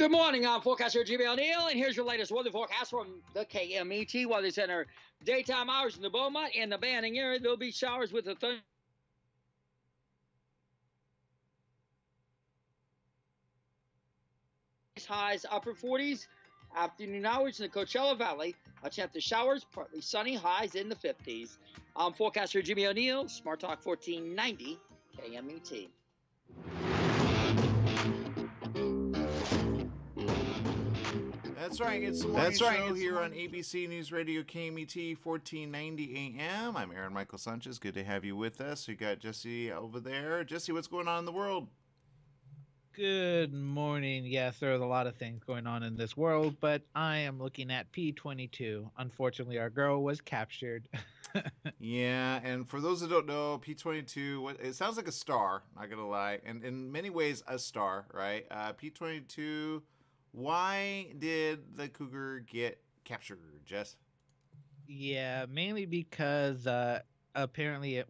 Good morning, I'm forecaster Jimmy O'Neill, and here's your latest weather forecast from the KMET Weather Center. Daytime hours in the Beaumont and the Banning area, there'll be showers with a highs upper 40s. Afternoon hours in the Coachella Valley, a chance of showers, partly sunny, highs in the 50s. I'm forecaster Jimmy O'Neill, Smart Talk 1490 KMET. That's right. It's the morning show here on ABC News Radio KMET 1490 AM. I'm Aaron Michael Sanchez. Good to have you with us. We got Jesse over there. Jesse, what's going on in the world? Good morning. Yes, there's a lot of things going on in this world, but I am looking at P22. Unfortunately, our girl was captured. Yeah, and for those that don't know, P22, it sounds like a star, not going to lie, and in many ways a star, right? P22, why did the cougar get captured, Jess? Yeah, mainly because apparently,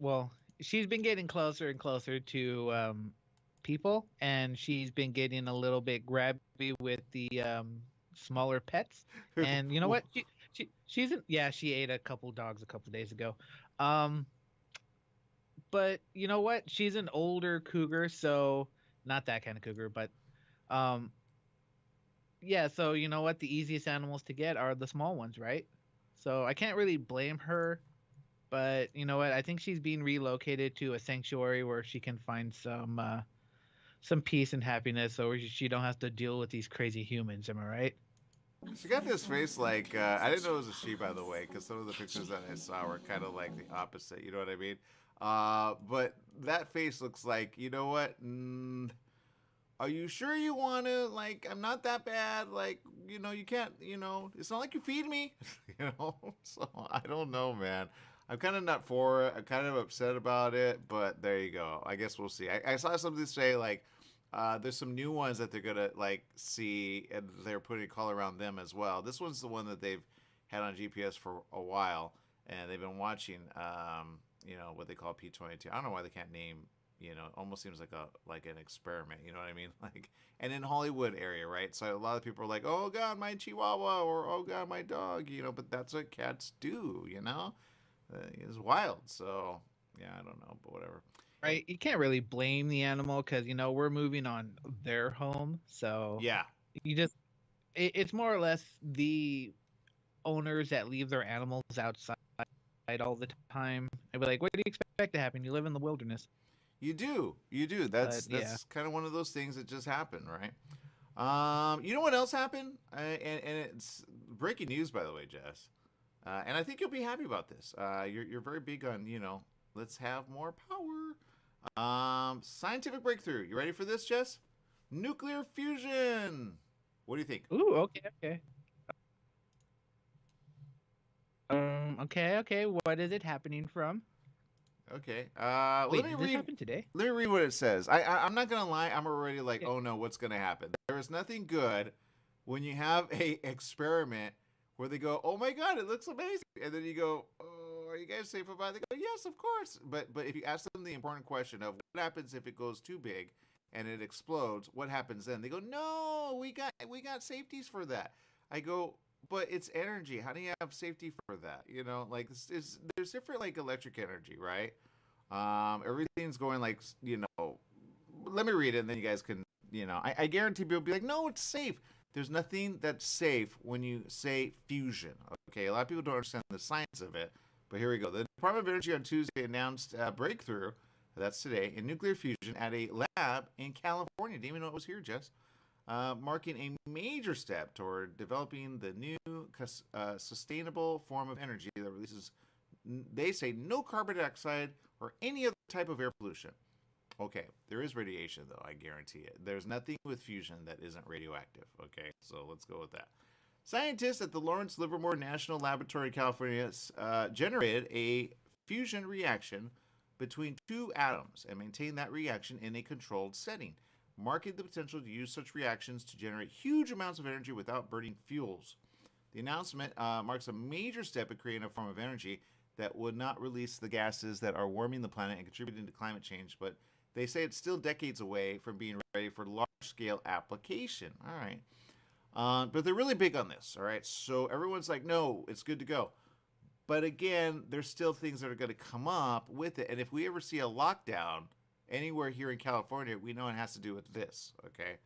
she's been getting closer and closer to people, and she's been getting a little bit grabby with the smaller pets. And you know what? She ate a couple dogs a couple days ago. But you know what? She's an older cougar, so not that kind of cougar, but yeah, so you know what? The easiest animals to get are the small ones, right? So I can't really blame her, but you know what? I think she's being relocated to a sanctuary where she can find some peace and happiness, so she don't have to deal with these crazy humans. Am I right? She got this face like, I didn't know it was a she, by the way, because some of the pictures that I saw were kind of like the opposite, you know what I mean? But that face looks like, you know what? Are you sure you want to, like, I'm not that bad, like, you know, you can't, you know, it's not like you feed me, you know? So, I don't know, man. I'm kind of not for it. I'm kind of upset about it, but there you go. I guess we'll see. I saw something say, like, there's some new ones that they're going to, like, see, and they're putting a collar around them as well. This one's the one that they've had on GPS for a while, and they've been watching, you know, what they call P22. I don't know why they can't name, you know, it almost seems like an experiment, you know what I mean? Like, and in Hollywood area, right? So a lot of people are like, oh, God, my Chihuahua, or oh, God, my dog, you know, but that's what cats do, you know? It's wild, so, yeah, I don't know, but whatever. Right, you can't really blame the animal because, you know, we're moving on their home. So yeah, it's more or less the owners that leave their animals outside all the time. I'd be like, what do you expect to happen? You live in the wilderness. You do. That's kind of one of those things that just happen, right? You know what else happened? And it's breaking news, by the way, Jess. And I think you'll be happy about this. You're very big on, you know, let's have more power. Scientific breakthrough. You ready for this, Jess? Nuclear fusion. What do you think? Ooh, okay. Okay. What is it happening from? Okay. Wait, did this happen today? Let me read what it says. I'm not gonna lie. I'm already like, okay. Oh no, what's gonna happen? There is nothing good when you have a experiment where they go, oh my God, it looks amazing, and then you go, oh, are you guys safe about it? They go, yes, of course. But if you ask them the important question of what happens if it goes too big and it explodes, what happens then? They go, no, we got safeties for that. I go, but it's energy. How do you have safety for that? You know, like there's different like electric energy, right? Everything's going like, you know, let me read it and then you guys can, you know, I guarantee people will be like, no, it's safe. There's nothing that's safe when you say fusion. Okay, a lot of people don't understand the science of it, but here we go. The Department of Energy on Tuesday announced a breakthrough, that's today, in nuclear fusion at a lab in California. Didn't even know it was here, Jess. Marking a major step toward developing the new sustainable form of energy that releases, they say, no carbon dioxide or any other type of air pollution. Okay, there is radiation, though, I guarantee it. There's nothing with fusion that isn't radioactive, okay? So let's go with that. Scientists at the Lawrence Livermore National Laboratory in California generated a fusion reaction between two atoms and maintained that reaction in a controlled setting, marking the potential to use such reactions to generate huge amounts of energy without burning fuels. The announcement marks a major step in creating a form of energy that would not release the gases that are warming the planet and contributing to climate change, but they say it's still decades away from being ready for large-scale application. All right. But they're really big on this. All right, so everyone's like, no, it's good to go. But again, there's still things that are going to come up with it. And if we ever see a lockdown anywhere here in California, we know it has to do with this. Okay.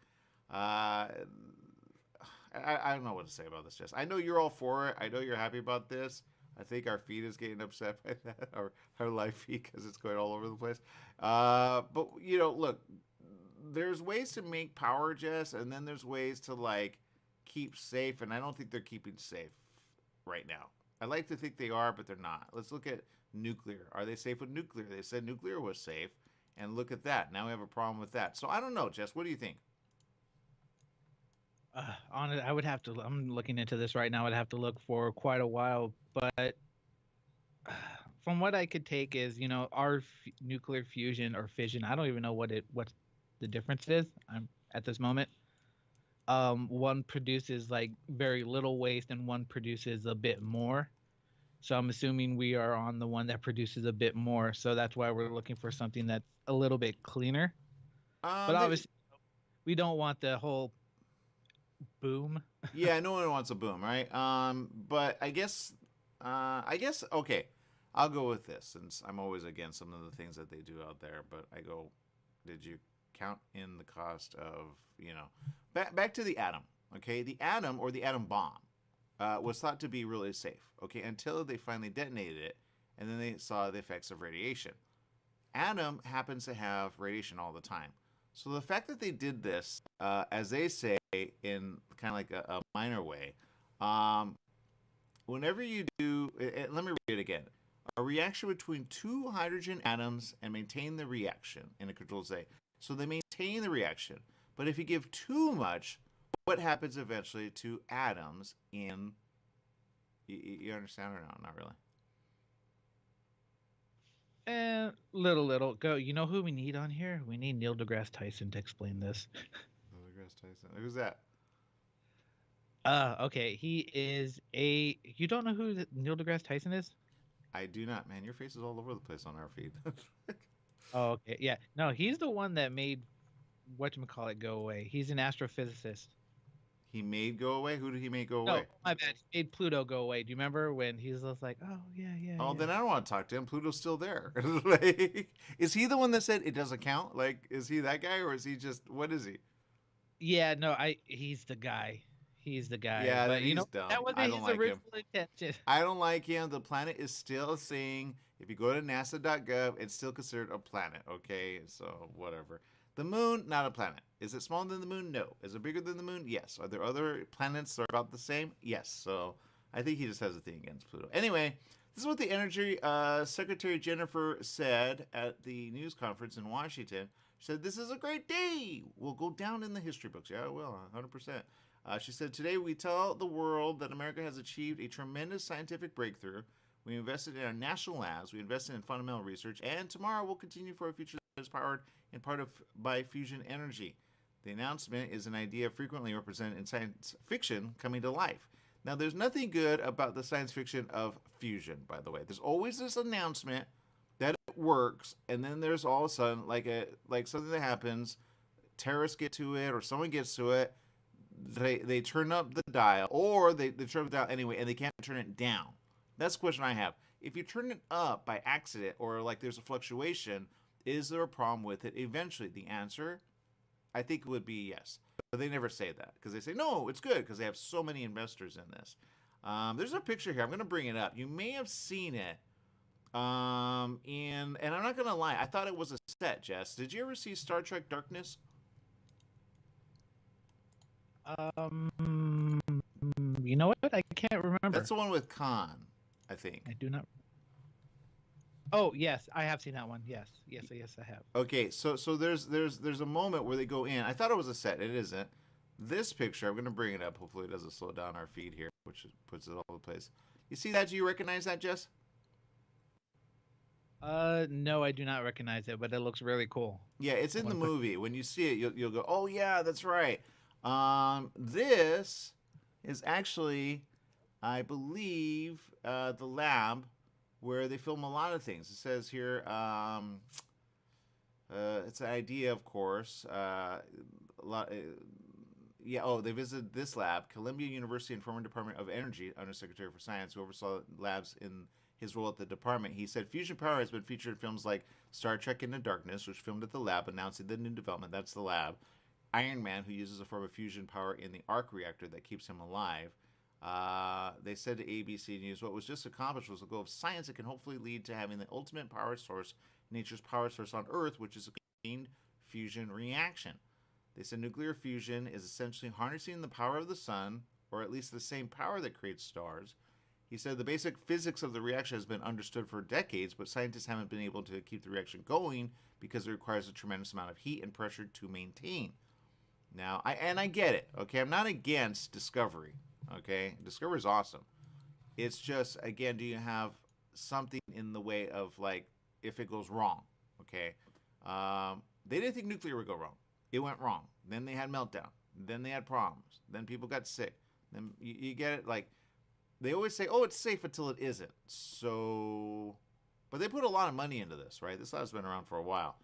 I don't know what to say about this, Jess. I know you're all for it. I know you're happy about this. I think our feed is getting upset by that, our live feed, because it's going all over the place. But, look, there's ways to make power, Jess, and then there's ways to, like, keep safe. And I don't think they're keeping safe right now. I like to think they are, but they're not. Let's look at nuclear. Are they safe with nuclear? They said nuclear was safe, and look at that. Now we have a problem with that. So I don't know, Jess. What do you think? On it, I would have to. I'm looking into this right now. I'd have to look for quite a while, but from what I could take is, our nuclear fusion or fission. I don't even know what the difference is. I'm at this moment. One produces like very little waste, and one produces a bit more. So I'm assuming we are on the one that produces a bit more. So that's why we're looking for something that's a little bit cleaner. But obviously, we don't want the whole boom. Yeah, no one wants a boom, right? But okay, I'll go with this, since I'm always against some of the things that they do out there. But I go, did you count in the cost of, back to the atom? Okay, the atom, or the atom bomb, was thought to be really safe. Okay, until they finally detonated it, and then they saw the effects of radiation. Atom happens to have radiation all the time. So the fact that they did this, as they say, in kind of like a minor way, whenever you do, let me read it again. A reaction between two hydrogen atoms and maintain the reaction in a controlled state. So they maintain the reaction. But if you give too much, what happens eventually to atoms in... You understand or not? Not really. Little. Go. You know who we need on here? We need Neil deGrasse Tyson to explain this. Neil deGrasse Tyson. Who's that? Okay. He is a. You don't know who Neil deGrasse Tyson is? I do not. Man, your face is all over the place on our feed. Oh, okay. Yeah. No, he's the one that made whatchamacallit go away. He's an astrophysicist. He made go away? Who did he make go No, away? my bad. He made Pluto go away. Do you remember when he's just like, oh, yeah. Oh, then I don't want to talk to him. Pluto's still there. Like, is he the one that said it doesn't count? Like, is he that guy, or is he just, what is he? Yeah, no, he's the guy. He's the guy. Yeah, but he's dumb. that wasn't I don't his like him. original intention. I don't like him. The planet is still saying, if you go to nasa.gov, it's still considered a planet, okay? So, whatever. The moon, not a planet. Is it smaller than the moon? No. Is it bigger than the moon? Yes. Are there other planets that are about the same? Yes. So, I think he just has a thing against Pluto. Anyway, this is what the Energy Secretary Jennifer said at the news conference in Washington. She said, this is a great day. We'll go down in the history books. Yeah, it will, 100%. She said, today we tell the world that America has achieved a tremendous scientific breakthrough. We invested in our national labs. We invested in fundamental research. And tomorrow we'll continue for a future that is powered in part by fusion energy. The announcement is an idea frequently represented in science fiction coming to life. Now, there's nothing good about the science fiction of fusion, by the way. There's always this announcement that it works, and then there's all of a sudden, like something that happens, terrorists get to it, or someone gets to it, they turn up the dial, or they turn up the dial anyway, and they can't turn it down. That's the question I have. If you turn it up by accident, or like there's a fluctuation, is there a problem with it eventually? The answer, I think, would be yes. But they never say that, because they say, no, it's good, because they have so many investors in this. There's a picture here. I'm going to bring it up. You may have seen it. And I'm not going to lie. I thought it was a set, Jess. Did you ever see Star Trek Darkness? You know what? I can't remember. That's the one with Khan, I think. I do not. Oh, yes, I have seen that one. Yes, I have. Okay, so there's a moment where they go in. I thought it was a set. It isn't. This picture, I'm going to bring it up. Hopefully it doesn't slow down our feed here, which puts it all over the place. You see that? Do you recognize that, Jess? No, I do not recognize it, but it looks really cool. Yeah, it's in the movie. When you see it, you'll go, oh, yeah, that's right. This is actually, I believe, the lab where they film a lot of things. It says here, it's an idea, of course. they visited this lab, Columbia University and former Department of Energy Undersecretary for Science, who oversaw labs in his role at the department. He said fusion power has been featured in films like Star Trek Into Darkness, which filmed at the lab, announcing the new development. That's the lab. Iron Man, who uses a form of fusion power in the arc reactor that keeps him alive. They said to ABC News, what was just accomplished was the goal of science that can hopefully lead to having the ultimate power source, nature's power source on Earth, which is a contained fusion reaction. They said nuclear fusion is essentially harnessing the power of the sun, or at least the same power that creates stars. He said the basic physics of the reaction has been understood for decades, but scientists haven't been able to keep the reaction going because it requires a tremendous amount of heat and pressure to maintain. Now, I get it, okay? I'm not against discovery, okay? Discovery is awesome. It's just, again, do you have something in the way of, like, if it goes wrong, okay? They didn't think nuclear would go wrong. It went wrong. Then they had meltdown. Then they had problems. Then people got sick. Then you get it, like, they always say, oh, it's safe until it isn't. So, but they put a lot of money into this, right? This lab's been around for a while.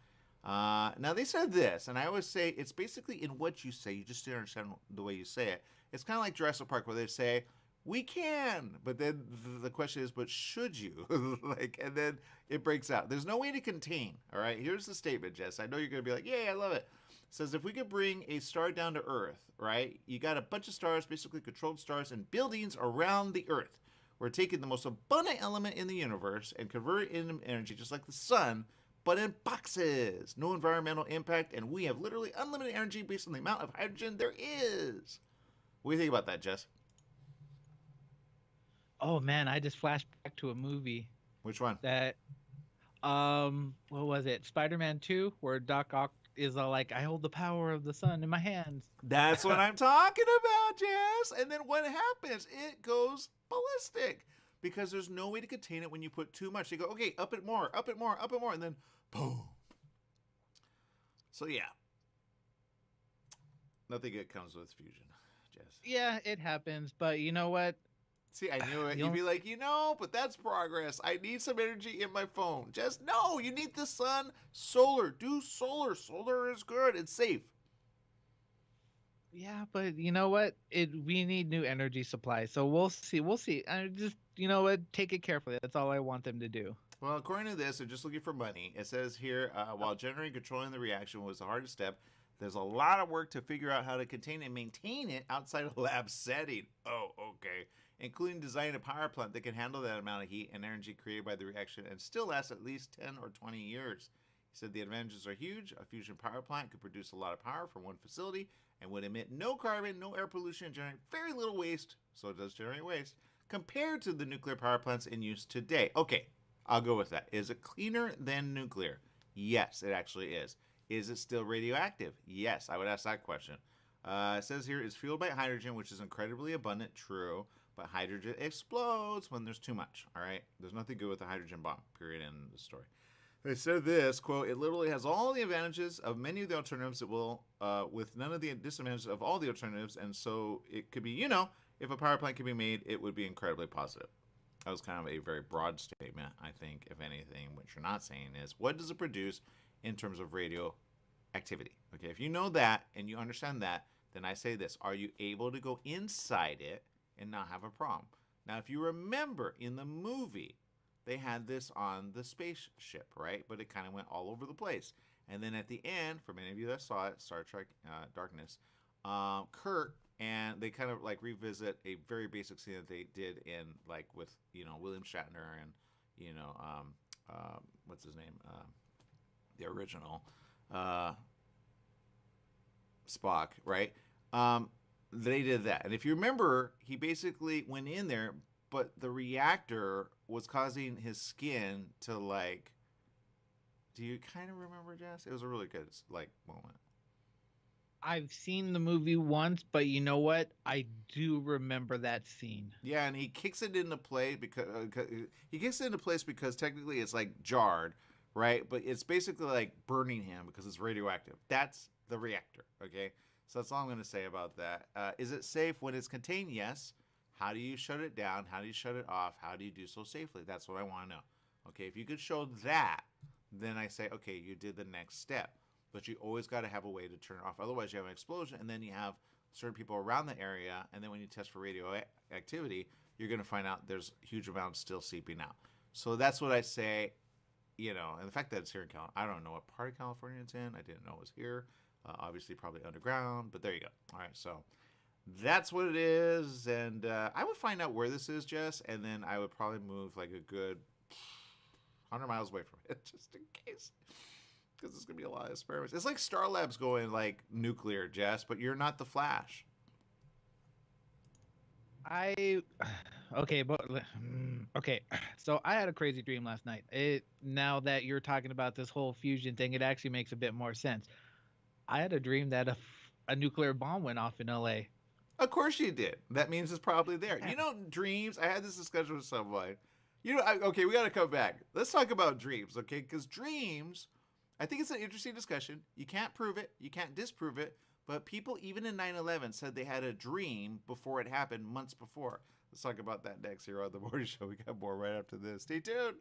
Now, they said this, and I always say it's basically in what you say. You just don't understand the way you say it. It's kind of like Jurassic Park where they say, we can, but then the question is, but should you? Like, and then it breaks out. There's no way to contain, all right? Here's the statement, Jess. I know you're going to be like, yeah, I love it. It says, if we could bring a star down to Earth, right? You got a bunch of stars, basically controlled stars and buildings around the Earth. We're taking the most abundant element in the universe and convert it into energy just like the sun, but in boxes. No environmental impact, and we have literally unlimited energy based on the amount of hydrogen there is. What do you think about that, Jess? Oh man, I just flashed back to a movie Which one? that what was it? Spider-Man 2, where Doc Ock is all like, I hold the power of the sun in my hands. That's what I'm talking about, Jess. And then what happens? It goes ballistic because there's no way to contain it when you put too much. They go, okay, up it more, up it more, up it more, and then boom. So yeah, nothing good comes with fusion, Jess. Yeah, it happens, but you know what? See, I knew it. You'd be like, but that's progress. I need some energy in my phone. Just no, you need the sun. Solar. Do solar. Solar is good. It's safe. Yeah, but you know what? We need new energy supply, so we'll see. We'll see. I just, you know what? Take it carefully. That's all I want them to do. Well, according to this, they're just looking for money. It says here, while generating and controlling the reaction was the hardest step, there's a lot of work to figure out how to contain and maintain it outside of a lab setting. Oh, okay. Including designing a power plant that can handle that amount of heat and energy created by the reaction and still last at least 10 or 20 years. He said the advantages are huge. A fusion power plant could produce a lot of power from one facility and would emit no carbon, no air pollution, and generate very little waste, so it does generate waste, compared to the nuclear power plants in use today. Okay, I'll go with that. Is it cleaner than nuclear? Yes, it actually is. Is it still radioactive? Yes, I would ask that question. It says here, it's fueled by hydrogen, which is incredibly abundant. True. But hydrogen explodes when there's too much, all right? There's nothing good with the hydrogen bomb, period, end of the story. They said this, quote, it literally has all the advantages of many of the alternatives. It will, with none of the disadvantages of all the alternatives. And so it could be, if a power plant could be made, it would be incredibly positive. That was kind of a very broad statement, I think, if anything. What you're not saying is, what does it produce in terms of radioactivity? Okay, if you know that and you understand that, then I say this, are you able to go inside it and not have a problem? Now, if you remember in the movie, they had this on the spaceship, right? But it kind of went all over the place. And then at the end, for many of you that saw it, Star Trek Darkness, Kirk, and they kind of like revisit a very basic scene that they did in like with, William Shatner and, what's his name? The original Spock, right? They did that. And if you remember, he basically went in there, but the reactor was causing his skin to like, do you kind of remember, Jess? It was a really good moment. I've seen the movie once, but you know what? I do remember that scene. Yeah, and he kicks it into place because technically it's like jarred, right? But it's basically like burning him because it's radioactive. That's the reactor, okay? So that's all I'm going to say about that. Is it safe when it's contained? Yes. How do you shut it down? How do you shut it off? How do you do so safely? That's what I want to know. Okay, if you could show that, then I say, okay, you did the next step. But you always got to have a way to turn it off. Otherwise, you have an explosion, and then you have certain people around the area, and then when you test for radioactivity, you're going to find out there's huge amounts still seeping out. So that's what I say, and the fact that it's here in California, I don't know what part of California it's in. I didn't know it was here. Obviously, probably underground, but there you go. All right, so that's what it is, and I would find out where this is, Jess, and then I would probably move like a good 100 miles away from it, just in case, because there's gonna be a lot of experiments. It's like Star Labs going like nuclear, Jess, but you're not the Flash. Okay. So I had a crazy dream last night. Now that you're talking about this whole fusion thing, it actually makes a bit more sense. I had a dream that a nuclear bomb went off in LA. Of course you did. That means it's probably there. Dreams. I had this discussion with someone. Okay, we got to come back. Let's talk about dreams, okay? Because dreams, I think it's an interesting discussion. You can't prove it. You can't disprove it. But people, even in 9/11, said they had a dream before it happened months before. Let's talk about that next here on The Morning Show. We got more right after this. Stay tuned.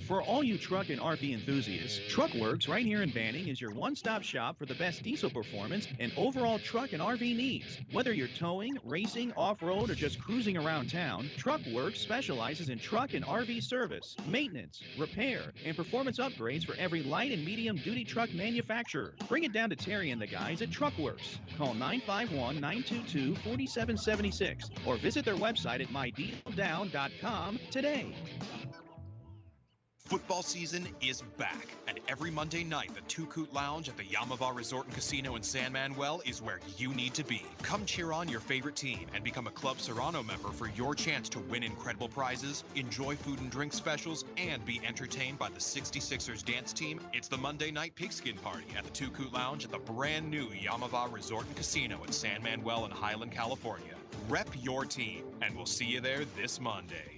For all you truck and RV enthusiasts, TruckWorks right here in Banning is your one-stop shop for the best diesel performance and overall truck and RV needs. Whether you're towing, racing, off-road, or just cruising around town, TruckWorks specializes in truck and RV service, maintenance, repair, and performance upgrades for every light and medium-duty truck manufacturer. Bring it down to Terry and the guys at TruckWorks. Call 951-922-4776 or visit their website at mydieseldown.com today. Football season is back, and every Monday night, the Two Coot Lounge at the Yamava Resort and Casino in San Manuel is where you need to be. Come cheer on your favorite team and become a Club Serrano member for your chance to win incredible prizes, enjoy food and drink specials, and be entertained by the 66ers dance team. It's the Monday night pigskin party at the Two Coot Lounge at the brand new Yamava Resort and Casino in San Manuel in Highland, California. Rep your team, and we'll see you there this Monday.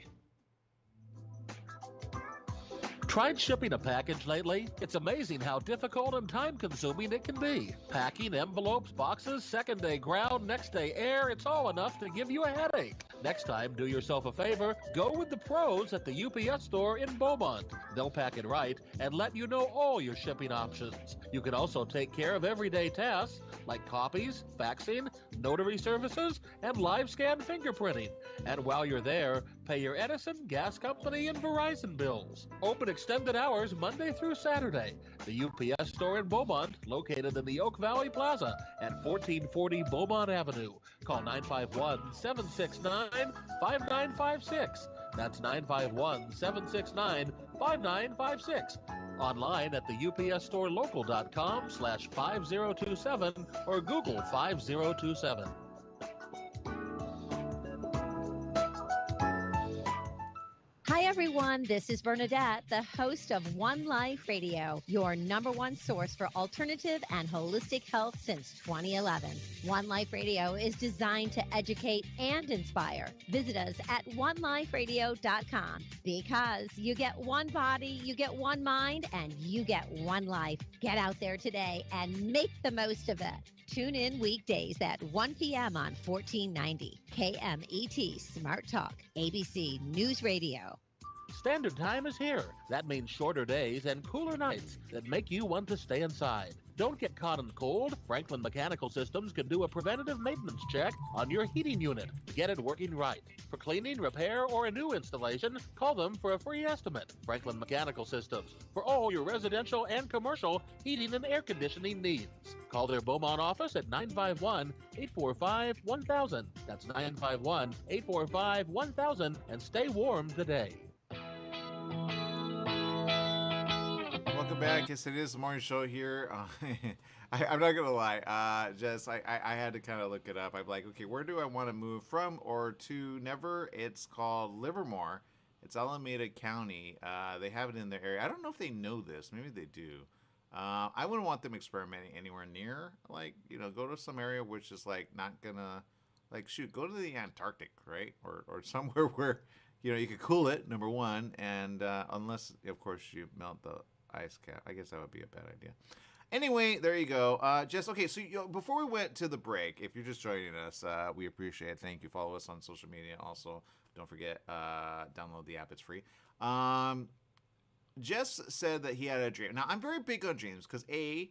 Tried shipping a package lately? It's amazing how difficult and time-consuming it can be. Packing, envelopes, boxes, second-day ground, next-day air, it's all enough to give you a headache. Next time, do yourself a favor, go with the pros at the UPS store in Beaumont. They'll pack it right and let you know all your shipping options. You can also take care of everyday tasks like copies, faxing, notary services, and live scan fingerprinting. And while you're there, pay your Edison, gas company, and Verizon bills. Open extended hours Monday through Saturday. The UPS store in Beaumont, located in the Oak Valley Plaza at 1440 Beaumont Avenue. Call 951-769-5956. That's 951-769-5956. Online at the upsstorelocal.com/5027 or Google 5027. Hi, everyone. This is Bernadette, the host of One Life Radio, your #1 source for alternative and holistic health since 2011. One Life Radio is designed to educate and inspire. Visit us at oneliferadio.com because you get one body, you get one mind, and you get one life. Get out there today and make the most of it. Tune in weekdays at 1 p.m. on 1490 KMET Smart Talk, ABC News Radio. Standard time is here. That means shorter days and cooler nights that make you want to stay inside. Don't get caught in the cold. Franklin Mechanical Systems can do a preventative maintenance check on your heating unit. Get it working right. For cleaning, repair, or a new installation, call them for a free estimate. Franklin Mechanical Systems, for all your residential and commercial heating and air conditioning needs. Call their Beaumont office at 951-845-1000. That's 951-845-1000, and stay warm today. Welcome back. Yes, it is the morning show here. I'm not gonna lie, Jess. I had to kind of look it up. I'm like, okay, where do I want to move from or to? Never. It's called Livermore. It's Alameda County. They have it in their area. I don't know if they know this. Maybe they do. I wouldn't want them experimenting anywhere near. Like, go to some area which is like not gonna, like, shoot, go to the Antarctic, right? Or somewhere where you could cool it. Number one, and unless of course you melt the ice cap. I guess that would be a bad idea. Anyway, there you go. Jess, okay, so before we went to the break, if you're just joining us, we appreciate it. Thank you. Follow us on social media. Also, don't forget, download the app. It's free. Jess said that he had a dream. Now, I'm very big on dreams because, A,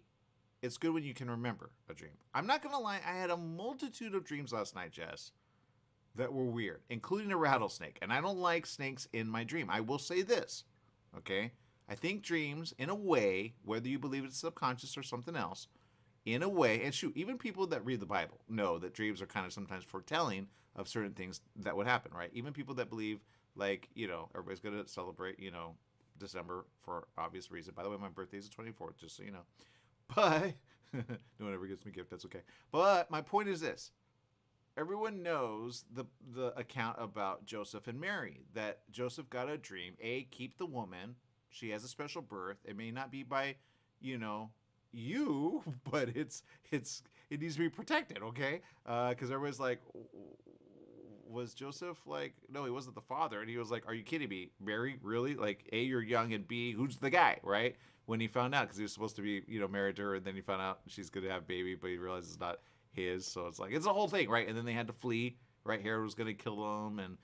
it's good when you can remember a dream. I'm not going to lie. I had a multitude of dreams last night, Jess, that were weird, including a rattlesnake. And I don't like snakes in my dream. I will say this, okay? I think dreams, in a way, whether you believe it's subconscious or something else, in a way, and shoot, even people that read the Bible know that dreams are kind of sometimes foretelling of certain things that would happen, right? Even people that believe, like, everybody's going to celebrate, December for obvious reason. By the way, my birthday is the 24th, just so you know. But, no one ever gives me a gift, that's okay. But my point is this. Everyone knows the account about Joseph and Mary, that Joseph got a dream. A, keep the woman. She has a special birth. It may not be by, you, but it needs to be protected, okay? Because everybody's like, was Joseph like, no, he wasn't the father. And he was like, are you kidding me? Mary, really? Like, A, you're young, and B, who's the guy, right? When he found out, because he was supposed to be, married to her, and then he found out she's going to have a baby, but he realized it's not his. So it's like, it's a whole thing, right? And then they had to flee, right? Herod was going to kill them, and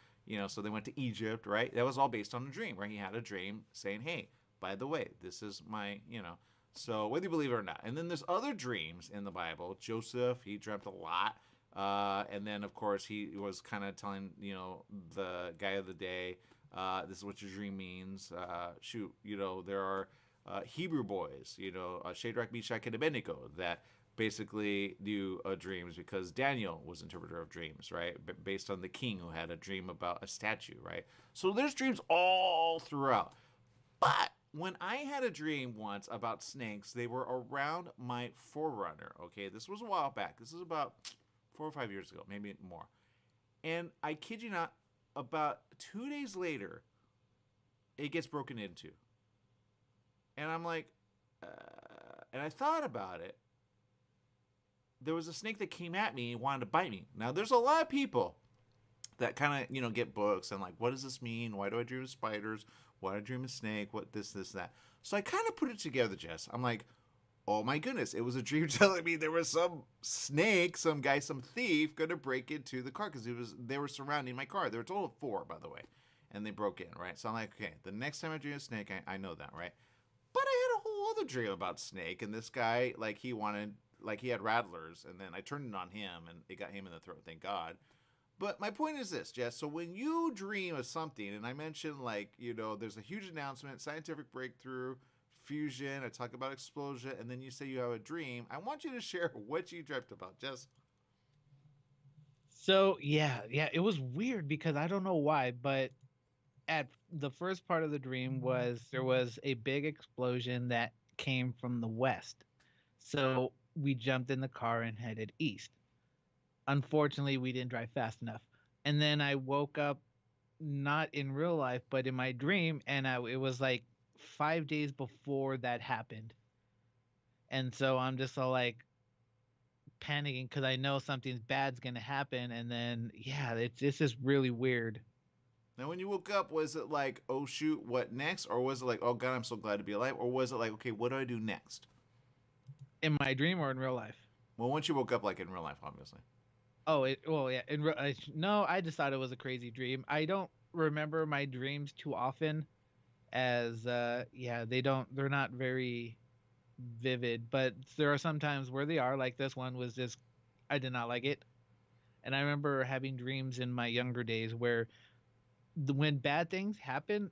so they went to Egypt, right? That was all based on a dream, right? He had a dream saying, hey, by the way, this is my, so whether you believe it or not. And then there's other dreams in the Bible. Joseph, he dreamt a lot. And then, of course, he was kind of telling, the guy of the day, this is what your dream means. There are Hebrew boys, Shadrach, Meshach, and Abednego that basically knew dreams because Daniel was interpreter of dreams, right? Based on the king who had a dream about a statue, right? So there's dreams all throughout. But when I had a dream once about snakes, they were around my forerunner, okay? This was a while back. This is about 4 or 5 years ago, maybe more. And I kid you not, about 2 days later, it gets broken into. And I'm like, and I thought about it. There was a snake that came at me and wanted to bite me. Now, there's a lot of people that kind of, get books and like, what does this mean? Why do I dream of spiders? Why do I dream of snake? What this, that? So I kind of put it together, Jess. I'm like, oh my goodness, it was a dream telling me there was some snake, some guy, some thief going to break into the car because they were surrounding my car. There were a total of 4, by the way, and they broke in, right? So I'm like, okay, the next time I dream of snake, I know that, right? But I had a whole other dream about snake, and this guy, like, he had rattlers, and then I turned it on him, and it got him in the throat, thank God. But my point is this, Jess. So when you dream of something, and I mentioned, like, there's a huge announcement, scientific breakthrough, fusion, I talk about explosion, and then you say you have a dream, I want you to share what you dreamt about, Jess. So, yeah, it was weird because I don't know why, but at the first part of the dream there was a big explosion that came from the west. So we jumped in the car and headed east. Unfortunately, we didn't drive fast enough. And then I woke up, not in real life, but in my dream, and it was like 5 days before that happened. And so I'm just all like panicking because I know something bad's going to happen. And then, it's just really weird. Now, when you woke up, was it like, oh, shoot, what next? Or was it like, oh, God, I'm so glad to be alive? Or was it like, okay, what do I do next? In my dream or in real life? Well, once you woke up, like in real life, obviously. Oh, yeah. No, I just thought it was a crazy dream. I don't remember my dreams too often as, they're not very vivid, but there are some times where they are, like this one was just, I did not like it. And I remember having dreams in my younger days where when bad things happen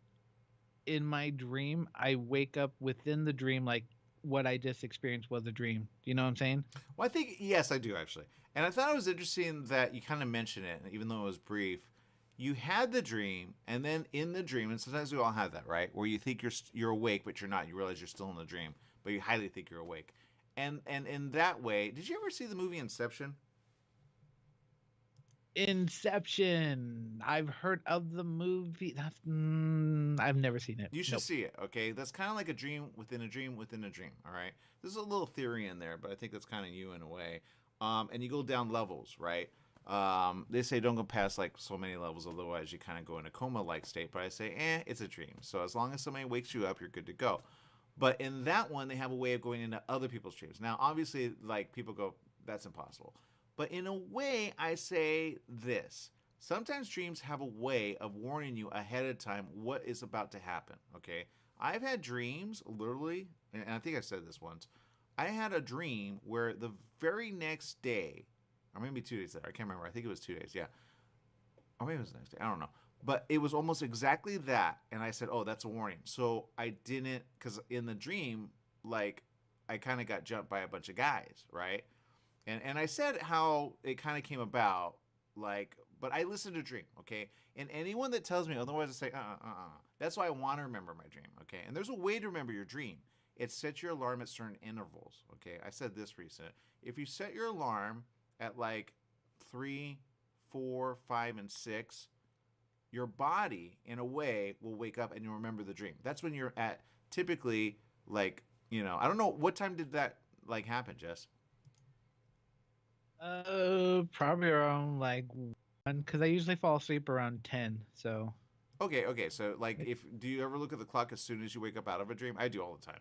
in my dream, I wake up within the dream like what I just experienced was a dream. Do you know what I'm saying? Well, I think, yes, I do, actually. And I thought it was interesting that you kind of mentioned it, even though it was brief. You had the dream, and then in the dream, and sometimes we all have that, right? Where you think you're awake, but you're not. You realize you're still in the dream, but you highly think you're awake. And in that way, did you ever see the movie Inception? Inception. I've heard of the movie. I've never seen it. You should see it, okay? That's kind of like a dream within a dream within a dream, all right? There's a little theory in there, but I think that's kind of you in a way. And you go down levels, right? They say don't go past like so many levels, otherwise you kind of go in a coma-like state. But I say, it's a dream. So as long as somebody wakes you up, you're good to go. But in that one, they have a way of going into other people's dreams. Now, obviously, like people go, that's impossible. But in a way, I say this. Sometimes dreams have a way of warning you ahead of time what is about to happen, okay? I've had dreams, literally, and I think I said this once. I had a dream where the very next day, or maybe 2 days later, I can't remember. I think it was 2 days, yeah. Or maybe it was the next day. I don't know. But it was almost exactly that. And I said, oh, that's a warning. So I didn't, because in the dream, like, I kind of got jumped by a bunch of guys, right? And I said how it kind of came about, like, but I listened to dream, okay? And anyone that tells me otherwise, I say, That's why I want to remember my dream, okay? And there's a way to remember your dream. It's set your alarm at certain intervals, okay? I said this recent. If you set your alarm at like 3, 4, 5, and 6, your body, in a way, will wake up and you'll remember the dream. That's when you're at typically, like, I don't know, what time did that, like, happen, Jess? Probably around like 1, because I usually fall asleep around 10. So. Okay. So, like, do you ever look at the clock as soon as you wake up out of a dream? I do all the time.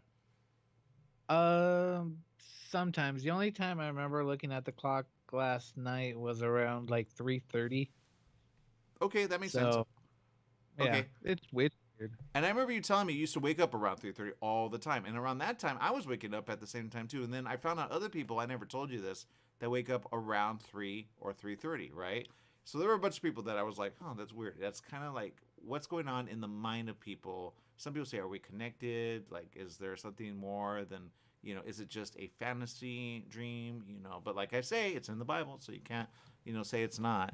Sometimes. The only time I remember looking at the clock last night was around like 3:30. Okay, that makes sense. Yeah, okay. It's weird. And I remember you telling me you used to wake up around 3:30 all the time. And around that time, I was waking up at the same time, too. And then I found out other people, I never told you this, that wake up around 3 or 3:30, right? So there were a bunch of people that I was like, oh, that's weird. That's kind of like what's going on in the mind of people. Some people say, are we connected? Like, is there something more than, is it just a fantasy dream? But like I say, it's in the Bible, so you can't, say it's not.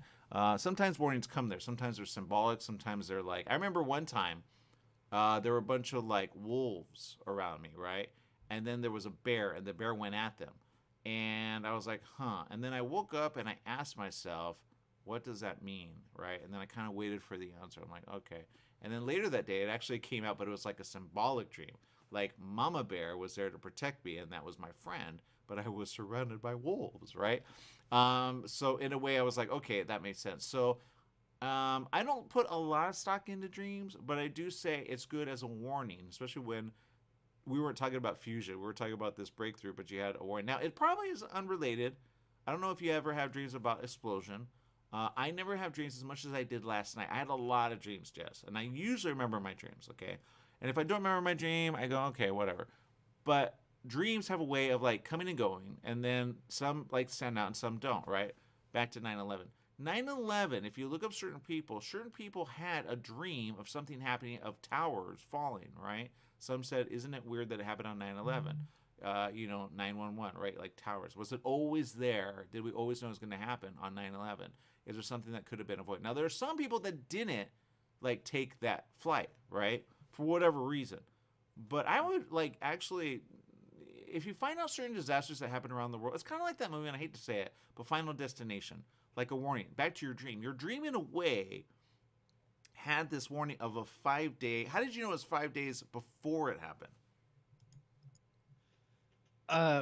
Sometimes warnings come there. Sometimes they're symbolic. Sometimes they're like, I remember one time there were a bunch of like wolves around me, right? And then there was a bear, and the bear went at them. And I was like, huh. And then I woke up and I asked myself, what does that mean, right? And then I kind of waited for the answer. I'm like, okay. And then later that day, it actually came out, but it was like a symbolic dream. Like Mama Bear was there to protect me, and that was my friend, but I was surrounded by wolves, right? So in a way, I was like, okay, that makes sense. So I don't put a lot of stock into dreams, but I do say it's good as a warning, especially when we weren't talking about fusion. We were talking about this breakthrough, but you had a warning. Now, it probably is unrelated. I don't know if you ever have dreams about explosion. I never have dreams as much as I did last night. I had a lot of dreams, Jess, and I usually remember my dreams, okay? And if I don't remember my dream, I go, okay, whatever. But dreams have a way of, like, coming and going, and then some, like, stand out and some don't, right? Back to 9/11. 9/11, if you look up certain people had a dream of something happening, of towers falling, right? Some said, isn't it weird that it happened on 9/11? 911, right? Like towers. Was it always there? Did we always know it was going to happen on 9/11? Is there something that could have been avoided? Now, there are some people that didn't, like, take that flight, right? For whatever reason. But I would, like, actually, if you find out certain disasters that happen around the world, it's kind of like that movie, and I hate to say it, but Final Destination. Like a warning. Back to your dream. Your dream, in a way, had this warning of a 5-day. How did you know it was 5 days before it happened?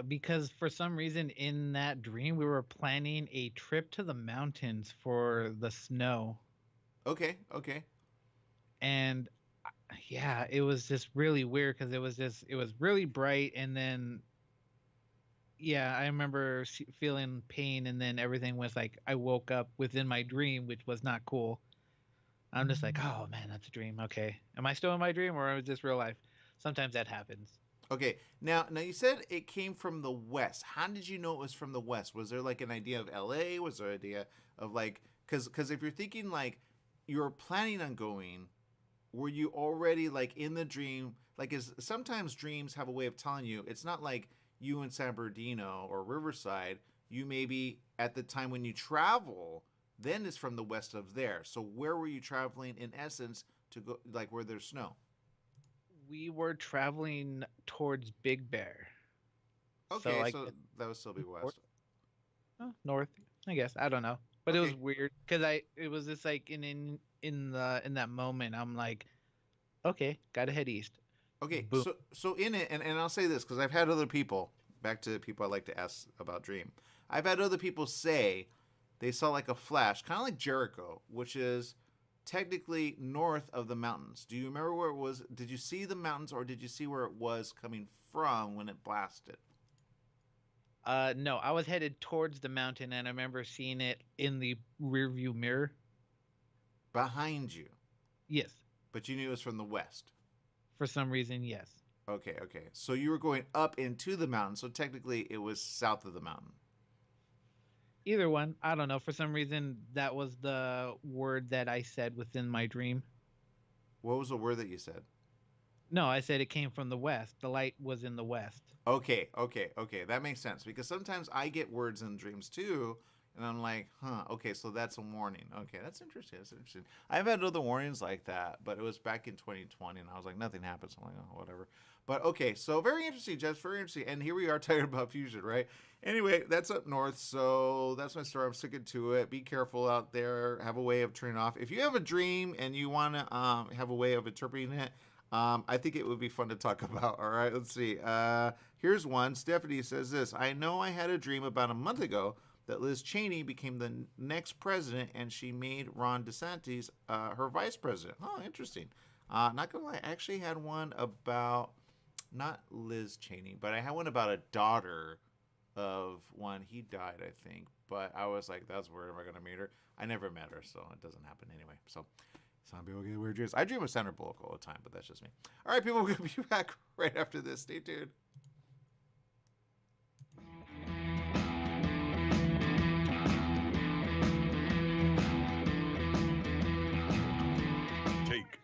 Because for some reason in that dream we were planning a trip to the mountains for the snow. Okay. And yeah, it was just really weird because it was really bright, and then I remember feeling pain, and then everything was like I woke up within my dream, which was not cool. I'm just like, oh man, that's a dream. Okay, am I still in my dream, or is this real life? Sometimes that happens. Okay, now you said it came from the West. How did you know it was from the West? Was there like an idea of LA? Was there an idea of like, because if you're thinking like you're planning on going, were you already like in the dream? Like, sometimes dreams have a way of telling you, it's not like you in San Bernardino or Riverside. You maybe at the time when you travel, then it's from the west of there. So where were you traveling in essence to go, like where there's snow? We were traveling towards Big Bear. Okay, so that would still be west. North, I guess. I don't know, but okay. It was weird because it was just like in that moment, I'm like, okay, gotta head east. Okay, Boom. so in it, and I'll say this because I've had other people, back to people I like to ask about dream. I've had other people say they saw like a flash, kind of like Jericho, which is technically north of the mountains. Do you remember where it was? Did you see the mountains, or did you see where it was coming from when it blasted? No, I was headed towards the mountain, and I remember seeing it in the rearview mirror. Behind you. Yes. But you knew it was from the west. For some reason, yes. Okay. So you were going up into the mountain, so technically it was south of the mountain. Either one. I don't know. For some reason, that was the word that I said within my dream. What was the word that you said? No, I said it came from the west. The light was in the west. Okay. That makes sense, because sometimes I get words in dreams too, and I'm like, okay, so that's a warning. Okay, that's interesting. I've had other warnings like that, but it was back in 2020, and I was like, nothing happens. I'm like, oh, whatever. But okay, so very interesting, Jess, very interesting. And here we are talking about fusion, right? Anyway, that's up north, so that's my story. I'm sticking to it. Be careful out there. Have a way of turning off. If you have a dream and you want to have a way of interpreting it, I think it would be fun to talk about. All right, let's see. Here's one. Stephanie says this. I know I had a dream about a month ago that Liz Cheney became the next president, and she made Ron DeSantis her vice president. Oh, interesting. Not gonna lie, I actually had one about, not Liz Cheney, but I had one about a daughter of one. He died, I think, but I was like, that's weird. Am I gonna meet her? I never met her, so it doesn't happen anyway. So some people get weird dreams. I dream of Sandra Bullock all the time, but that's just me. All right, people, we're gonna be back right after this. Stay tuned.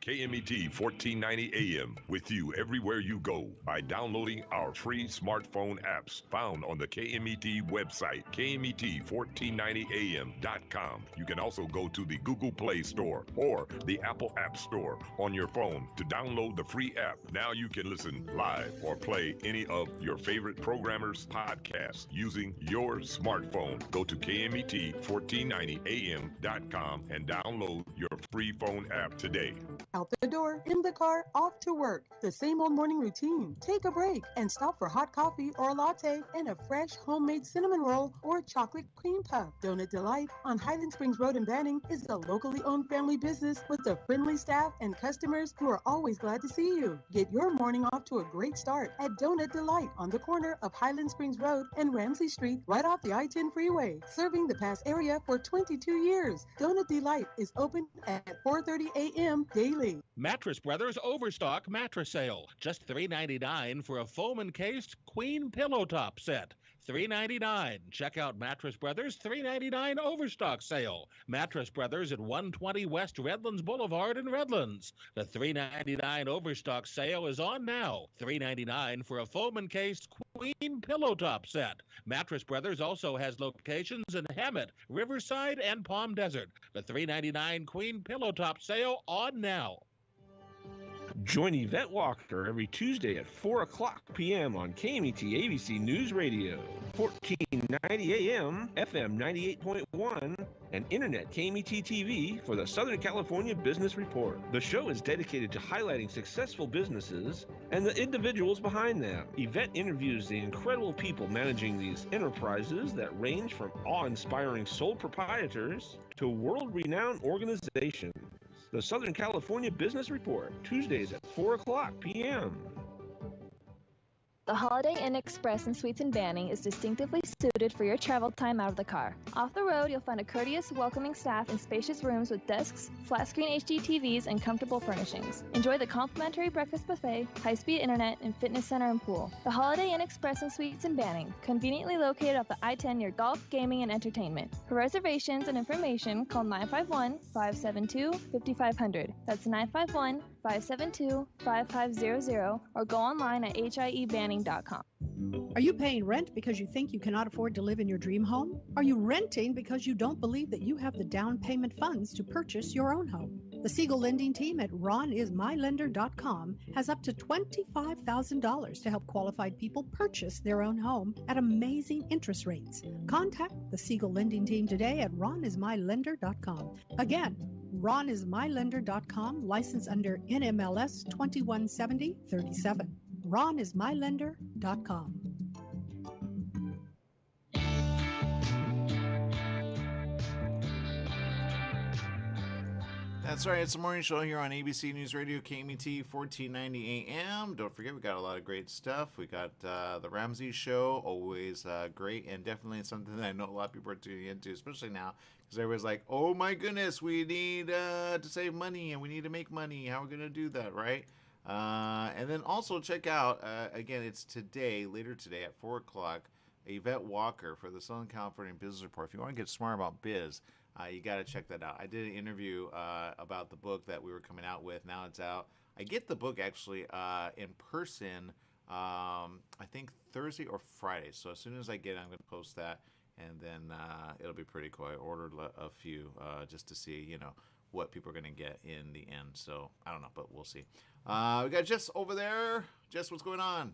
KMET 1490 AM with you everywhere you go by downloading our free smartphone apps found on the KMET website, KMET1490am.com. You can also go to the Google Play Store or the Apple App Store on your phone to download the free app. Now you can listen live or play any of your favorite programmers' podcasts using your smartphone. Go to KMET1490am.com and download your free phone app today. Out the door, in the car, off to work. The same old morning routine. Take a break and stop for hot coffee or a latte and a fresh homemade cinnamon roll or chocolate cream puff. Donut Delight on Highland Springs Road in Banning is a locally owned family business with a friendly staff and customers who are always glad to see you. Get your morning off to a great start at Donut Delight on the corner of Highland Springs Road and Ramsey Street, right off the I-10 freeway. Serving the Pass area for 22 years. Donut Delight is open at 4:30 a.m. daily. Mattress Brothers Overstock Mattress Sale. Just $3.99 for a foam encased queen pillow top set. $3.99. Check out Mattress Brothers $3.99 Overstock Sale. Mattress Brothers at 120 West Redlands Boulevard in Redlands. The $3.99 Overstock Sale is on now. $3.99 for a foam encased queen pillow top set. Mattress Brothers also has locations in Hammett, Riverside, and Palm Desert. The $3.99 queen pillow top sale on now. Join Yvette Walker every Tuesday at 4 o'clock p.m. on KMET ABC News Radio, 1490 AM, FM 98.1, and Internet KMET TV for the Southern California Business Report. The show is dedicated to highlighting successful businesses and the individuals behind them. Yvette interviews the incredible people managing these enterprises that range from awe-inspiring sole proprietors to world-renowned organizations. The Southern California Business Report, Tuesdays at 4 o'clock p.m. The Holiday Inn Express and Suites in Banning is distinctively suited for your travel time out of the car. Off the road, you'll find a courteous, welcoming staff in spacious rooms with desks, flat-screen HD TVs, and comfortable furnishings. Enjoy the complimentary breakfast buffet, high-speed internet, and fitness center and pool. The Holiday Inn Express and Suites in Banning, conveniently located off the I-10 near golf, gaming, and entertainment. For reservations and information, call 951-572-5500. That's 951-572-5500, or go online at hiebanning.com. Are you paying rent because you think you cannot afford to live in your dream home? Are you renting because you don't believe that you have the down payment funds to purchase your own home? The Siegel lending team at ronismylender.com has up to $25,000 to help qualified people purchase their own home at amazing interest rates. Contact the Siegel lending team today at ronismylender.com. Again, ronismylender.com, license under NMLS 217037. ronismylender.com. That's right. It's the morning show here on ABC News Radio, KMET, 1490 AM. Don't forget, we got a lot of great stuff. We got the Ramsey Show, always great, and definitely something that I know a lot of people are tuning into, especially now, because everybody's like, oh my goodness, we need to save money, and we need to make money. How are we going to do that, right? And then also check out, again, it's today, later today at 4 o'clock, Yvette Walker for the Southern California Business Report. If you want to get smart about biz, you got to check that out. I did an interview about the book that we were coming out with. Now it's out. I get the book actually in person, I think Thursday or Friday. So as soon as I get it, I'm going to post that, and then it'll be pretty cool. I ordered a few just to see, what people are going to get in the end. So I don't know, but we'll see. We got Jess over there. Jess, what's going on?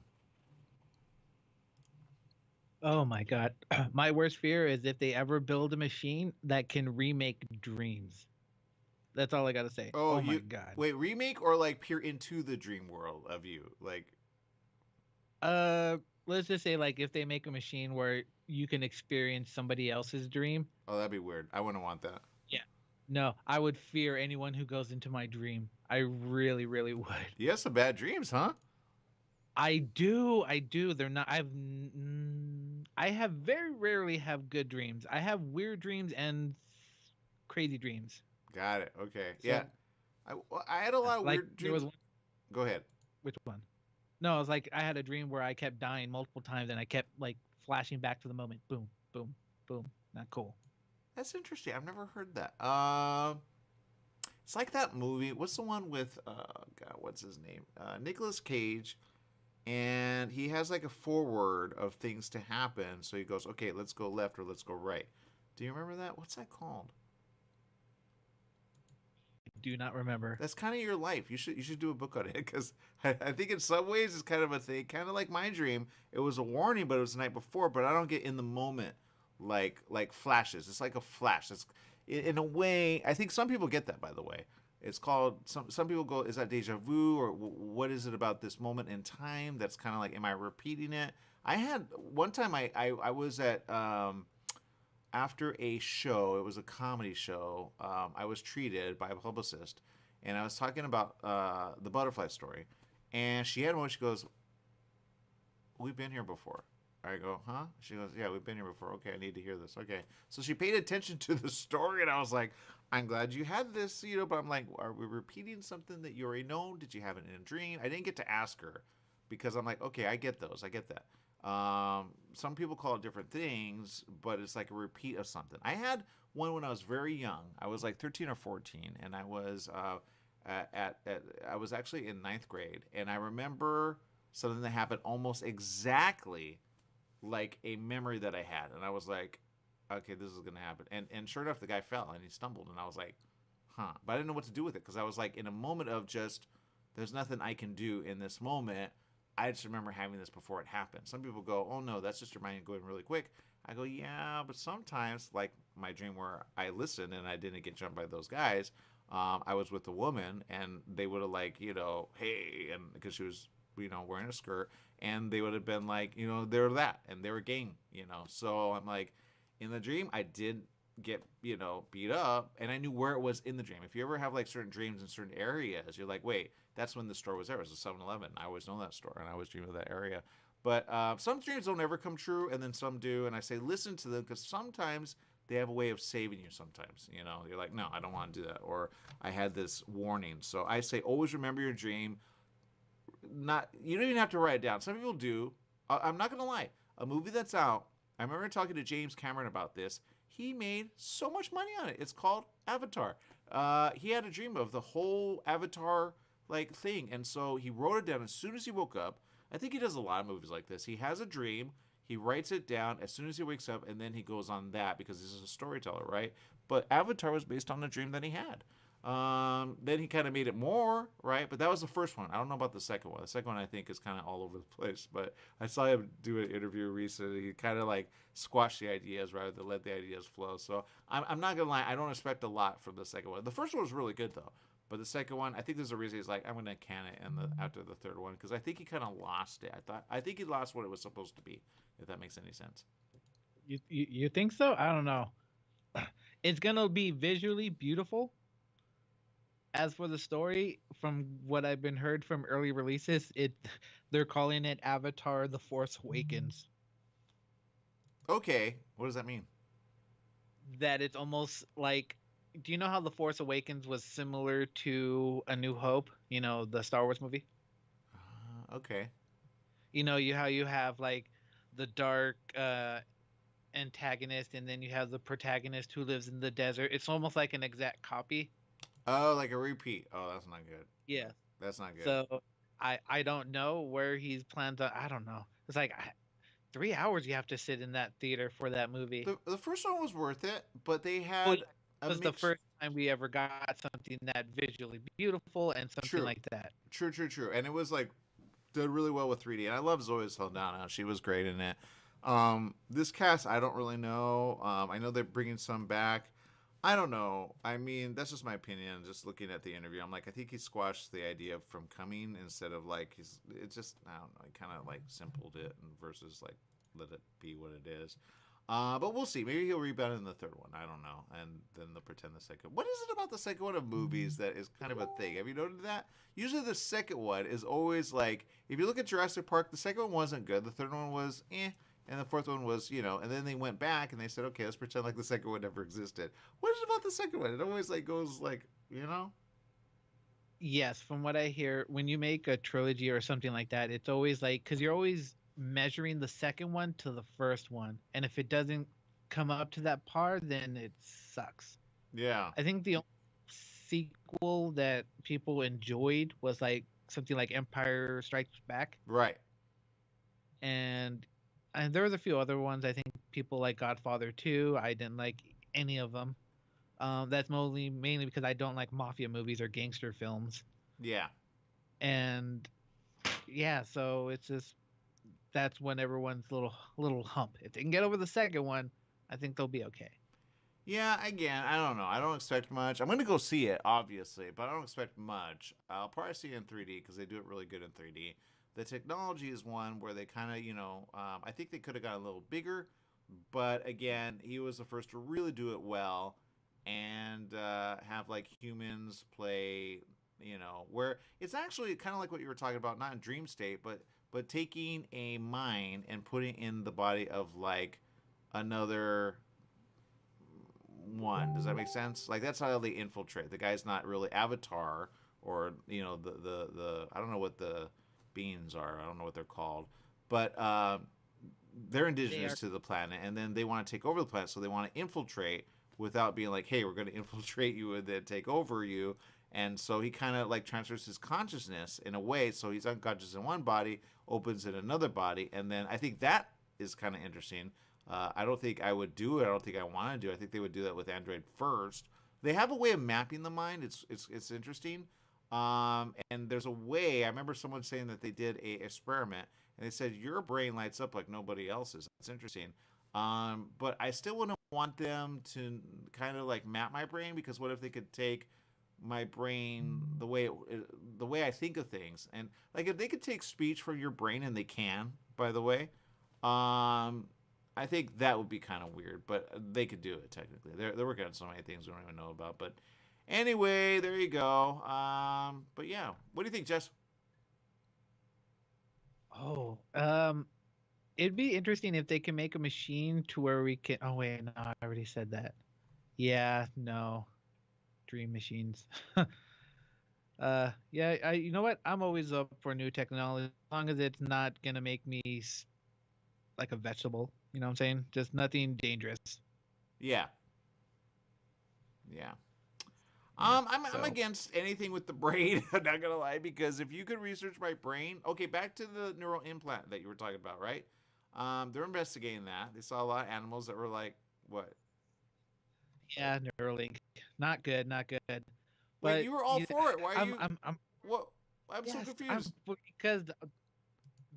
Oh my God. My worst fear is if they ever build a machine that can remake dreams. That's all I got to say. Oh my God. Wait, remake or like peer into the dream world of you? Like, let's just say like if they make a machine where you can experience somebody else's dream. Oh, that'd be weird. I wouldn't want that. Yeah. No, I would fear anyone who goes into my dream. I really, really would. You have some bad dreams, huh? I do. They're not. I have very rarely have good dreams. I have weird dreams and crazy dreams. Got it. Okay. So, yeah. I had a lot of weird dreams. Go ahead. Which one? No, it was like I had a dream where I kept dying multiple times and I kept like flashing back to the moment. Boom, boom, boom. Not cool. That's interesting. I've never heard that. It's like that movie. What's the one with God, what's his name? Nicolas Cage. And he has like a foreword of things to happen. So he goes, okay, let's go left or let's go right. Do you remember that? What's that called? Do not remember. That's kind of your life. You should do a book on it, because I think in some ways it's kind of a thing, kind of like my dream. It was a warning, but it was the night before. But I don't get in the moment like flashes. It's like a flash. It's in a way. I think some people get that, by the way. It's called, some people go, is that deja vu, or what is it about this moment in time that's kind of like, am I repeating it? I had, one time I was at, after a show, it was a comedy show, I was treated by a publicist, and I was talking about the butterfly story, and she had one, she goes, we've been here before. I go, huh? She goes, yeah, we've been here before. Okay, I need to hear this. Okay. So she paid attention to the story, and I was like, I'm glad you had this, but I'm like, are we repeating something that you already know? Did you have it in a dream? I didn't get to ask her, because I'm like, okay, I get those. I get that. Some people call it different things, but it's like a repeat of something. I had one when I was very young. I was like 13 or 14, and I was I was actually in 9th grade, and I remember something that happened almost exactly like a memory that I had, and I was like, okay, this is gonna happen, and sure enough, the guy fell and he stumbled, and I was like, huh, but I didn't know what to do with it, because I was like in a moment of just, there's nothing I can do in this moment. I just remember having this before it happened. Some people go, oh no, that's just your mind going really quick. I go, yeah, but sometimes, like my dream where I listened and I didn't get jumped by those guys, I was with a woman, and they would have like, hey, and because she was wearing a skirt, and they would have been like, they were that, and they were gang, so I'm like, in the dream, I did get, beat up, and I knew where it was in the dream. If you ever have like certain dreams in certain areas, you're like, wait, that's when the store was there. It was a 7-Eleven. I always know that store, and I always dream of that area. But some dreams don't ever come true, and then some do, and I say listen to them, because sometimes they have a way of saving you sometimes. You're like, no, I don't want to do that, or I had this warning. So I say always remember your dream. You don't even have to write it down. Some people do. I'm not going to lie. A movie that's out, I remember talking to James Cameron about this. He made so much money on it. It's called Avatar. He had a dream of the whole Avatar like thing, and so he wrote it down as soon as he woke up. I think he does a lot of movies like this. He has a dream, he writes it down as soon as he wakes up, and then he goes on that, because he's a storyteller, right? But Avatar was based on a dream that he had. Then he kind of made it more, right? But that was the first one. I don't know about the second one. The second one I think is kind of all over the place, but I saw him do an interview recently. He kind of like squashed the ideas rather than let the ideas flow. So I'm not gonna lie, I don't expect a lot from the second one. The first one was really good though, but the second one, I think there's a reason he's like, I'm gonna can it after the third one, because I think he kind of lost it. I think he lost what it was supposed to be, if that makes any sense. You think so? I don't know. It's gonna be visually beautiful, As for the story, from what I've been heard from early releases, they're calling it Avatar: The Force Awakens. Okay, what does that mean? That it's almost like, do you know how The Force Awakens was similar to A New Hope? You know, the Star Wars movie. Okay. You know, how you have like the dark antagonist, and then you have the protagonist who lives in the desert. It's almost like an exact copy. Oh, like a repeat. Oh, that's not good. Yeah. That's not good. So I don't know where he's planned on. I don't know. It's like 3 hours you have to sit in that theater for that movie. The first one was worth it, but they had Well, it was the first time we ever got something that visually beautiful and something like that. True. And it was like did really well with 3D. And I love Zoe Saldana. She was great in it. This cast, I don't really know. I know they're bringing some back. I don't know. I mean, that's just my opinion. Just looking at the interview, I'm like, I think he squashed the idea from coming instead of like it's just I don't know. He kind of like simpled it versus like let it be what it is. But we'll see. Maybe he'll rebound in the third one. I don't know. And then they'll pretend the second. What is it about the second one of movies that is kind of a thing? Have you noted that? Usually the second one is always like, if you look at Jurassic Park, the second one wasn't good. The third one was eh. And the fourth one was, and then they went back and they said, okay, let's pretend like the second one never existed. What is it about the second one? It always like goes like, Yes, from what I hear, when you make a trilogy or something like that, it's always like, because you're always measuring the second one to the first one. And if it doesn't come up to that par, then it sucks. Yeah. I think the only sequel that people enjoyed was like something like Empire Strikes Back. Right. And there was a few other ones. I think people like Godfather 2. I didn't like any of them. That's mainly because I don't like mafia movies or gangster films. Yeah. And yeah, so it's just that's when everyone's little hump. If they can get over the second one, I think they'll be okay. Yeah, again, I don't know. I don't expect much. I'm going to go see it, obviously, but I don't expect much. I'll probably see it in 3D because they do it really good in 3D. The technology is one where they kind of, I think they could have got a little bigger, but again, he was the first to really do it well and have like humans play, where it's actually kind of like what you were talking about, not in dream state, but taking a mind and putting in the body of like another one. Does that make sense? Like that's how they infiltrate. The guy's not really Avatar or the I don't know what the beings are. I don't know what they're called, but they're indigenous to the planet, and then they want to take over the planet. So they want to infiltrate without being like, "Hey, we're going to infiltrate you and then take over you." And so he kind of like transfers his consciousness in a way, so he's unconscious in one body, opens in another body, and then I think that is kind of interesting. I don't think I would do it. I don't think I want to do it. I think they would do that with Android first. They have a way of mapping the mind. It's interesting. And there's a way, I remember someone saying that they did a experiment and they said your brain lights up like nobody else's. That's interesting. But I still wouldn't want them to kind of like map my brain, because what if they could take my brain the way I think of things, and like if they could take speech from your brain, and they can, by the way, I think that would be kind of weird, but they could do it technically. They're working on so many things we don't even know about, but anyway, there you go. But yeah, what do you think, Jess? It'd be interesting if they can make a machine to where we can. Oh wait, no, I already said that. Yeah, no, dream machines. Yeah, you know what? I'm always up for new technology as long as it's not gonna make me like a vegetable. You know what I'm saying? Just nothing dangerous. Yeah. I'm against anything with the brain. I'm not gonna lie, because if you could research my brain, okay, back to the neural implant that you were talking about, right? They're investigating that. They saw a lot of animals that were like, what? Yeah, Neuralink, not good, not good. Wait, But you were all for it. Why are you? I'm What? I'm so confused.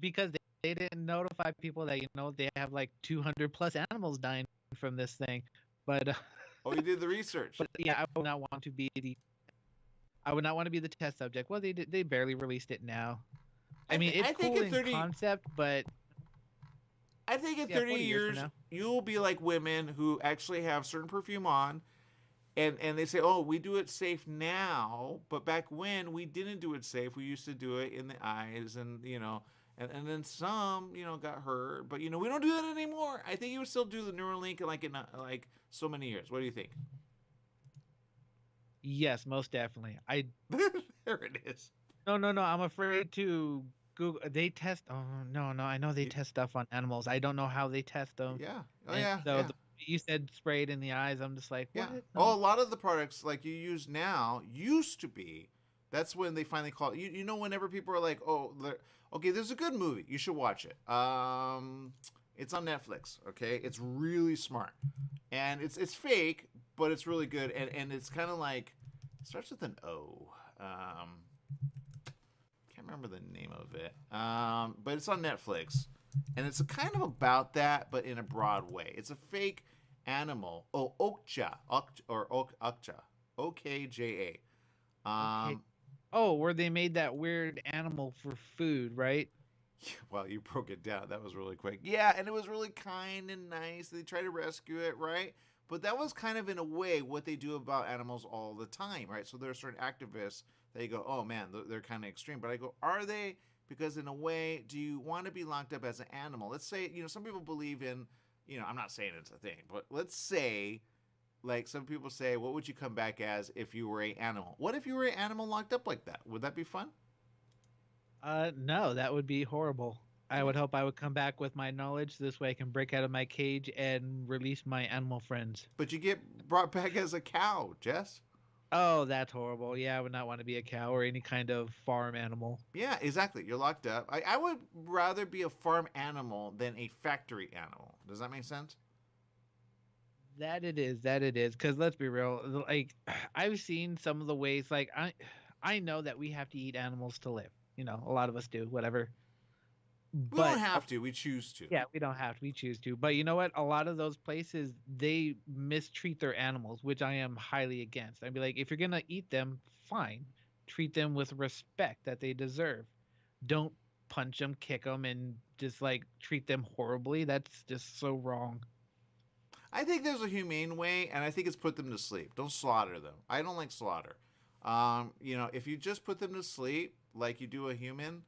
Because they didn't notify people that they have like 200 plus animals dying from this thing. But oh, you did the research. But yeah, I would not want to be the test subject. Well, they barely released it now. I mean, it's cool in concept, but I think in 30 years, you'll be like women who actually have certain perfume on, And they say, oh, we do it safe now, but back when we didn't do it safe, we used to do it in the eyes, and and then some got hurt, but we don't do that anymore. I think you would still do the Neuralink in like so many years. What do you think? Yes, most definitely. There it is. No. I'm afraid to Google. They test. Oh no. I know they test stuff on animals. I don't know how they test them. Yeah. Oh, And yeah. So yeah. you said sprayed in the eyes. I'm just like, what? Yeah. No. Oh, a lot of the products like you use now used to be. That's when they finally call it. Whenever people are like, oh, okay, there's a good movie. You should watch it. It's on Netflix. Okay, it's really smart, and it's fake, but it's really good, and it's kind of like it starts with an O. Can't remember the name of it. But it's on Netflix, and it's kind of about that, but in a broad way. It's a fake animal. Oh, Okja, Okja. Okay. Oh, where they made that weird animal for food, right? Well, you broke it down. That was really quick. Yeah, and it was really kind and nice. They tried to rescue it, right? But that was kind of, in a way, what they do about animals all the time, right? So there are certain activists that you go, oh, man, they're kind of extreme. But I go, are they? Because in a way, do you want to be locked up as an animal? Let's say, some people believe in, I'm not saying it's a thing, but let's say, like some people say, what would you come back as if you were an animal? What if you were an animal locked up like that? Would that be fun? No, that would be horrible. I would hope I would come back with my knowledge. This way I can break out of my cage and release my animal friends. But you get brought back as a cow, Jess. Oh, that's horrible. Yeah, I would not want to be a cow or any kind of farm animal. Yeah, exactly. You're locked up. I would rather be a farm animal than a factory animal. Does that make sense? That it is. Because let's be real. Like, I've seen some of the ways, like, I know that we have to eat animals to live. A lot of us do, whatever. We don't have to. We choose to. Yeah, we don't have to. We choose to. But you know what? A lot of those places, they mistreat their animals, which I am highly against. I'd be like, if you're going to eat them, fine. Treat them with respect that they deserve. Don't punch them, kick them, and just, like, treat them horribly. That's just so wrong. I think there's a humane way, and I think it's put them to sleep. Don't slaughter them. I don't like slaughter. If you just put them to sleep like you do a human,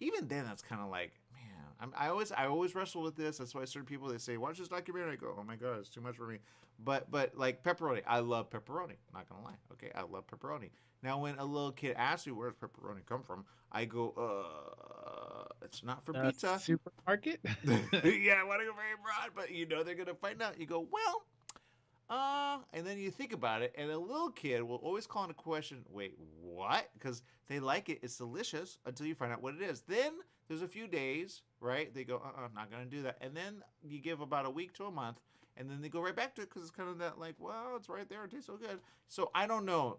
even then that's kind of like, man, I always wrestle with this. That's why certain people, they say, watch this documentary. I go, oh my God, it's too much for me. But like pepperoni, I love pepperoni. Not gonna lie. Okay, I love pepperoni. Now when a little kid asks me, where does pepperoni come from? I go, it's not for pizza. Supermarket? Yeah, I want to go very broad, but they're gonna find out. You go, well, and then you think about it, and a little kid will always call into question, wait, what? Because they like it, it's delicious, until you find out what it is. Then there's a few days, right? They go, not going to do that. And then you give about a week to a month, and then they go right back to it, because it's kind of that, like, well, it's right there, it tastes so good. So I don't know,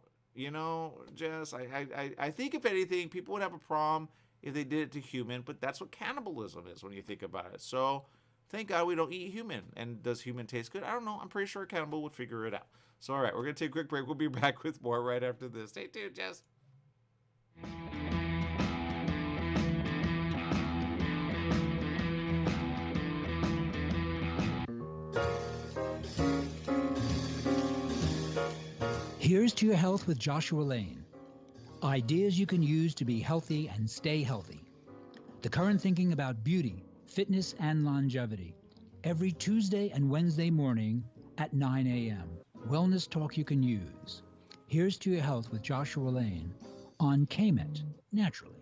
Jess, I think if anything, people would have a problem if they did it to human, but that's what cannibalism is when you think about it. So thank God we don't eat human. And does human taste good? I don't know. I'm pretty sure a cannibal would figure it out. So, all right, we're going to take a quick break. We'll be back with more right after this. Stay tuned, Jess. Here's to your health with Joshua Lane. Ideas you can use to be healthy and stay healthy. The current thinking about beauty, fitness, and longevity. Every Tuesday and Wednesday morning at 9 a.m. Wellness talk you can use. Here's to your health with Joshua Lane on KMET, naturally.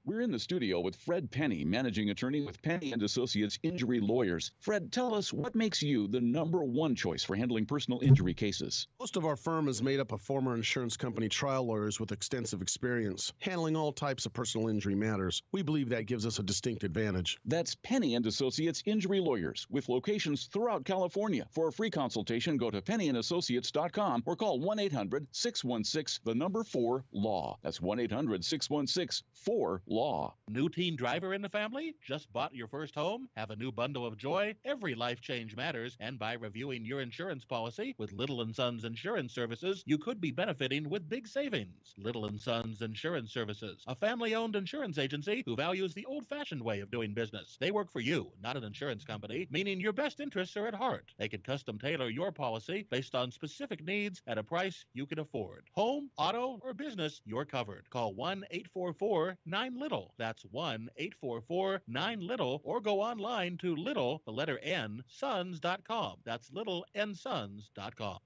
We're in the studio with Fred Penny, managing attorney with Penny & Associates Injury Lawyers. Fred, tell us what makes you the #1 choice for handling personal injury cases. Most of our firm is made up of former insurance company trial lawyers with extensive experience handling all types of personal injury matters. We believe that gives us a distinct advantage. That's Penny & Associates Injury Lawyers with locations throughout California. For a free consultation, go to pennyandassociates.com or call 1-800-616-4-LAW. That's 1-800-616-4-LAW. law. New teen driver in the family? Just bought your first home? Have a new bundle of joy? Every life change matters, and by reviewing your insurance policy with Little & Sons Insurance Services, you could be benefiting with big savings. Little & Sons Insurance Services, a family-owned insurance agency who values the old-fashioned way of doing business. They work for you, not an insurance company, meaning your best interests are at heart. They can custom tailor your policy based on specific needs at a price you can afford. Home, auto, or business, you're covered. Call 1-844-9-LITTLE. That's 1-844-9-LITTLE, or go online to little, the letter N, sons.com. That's littlensons.com.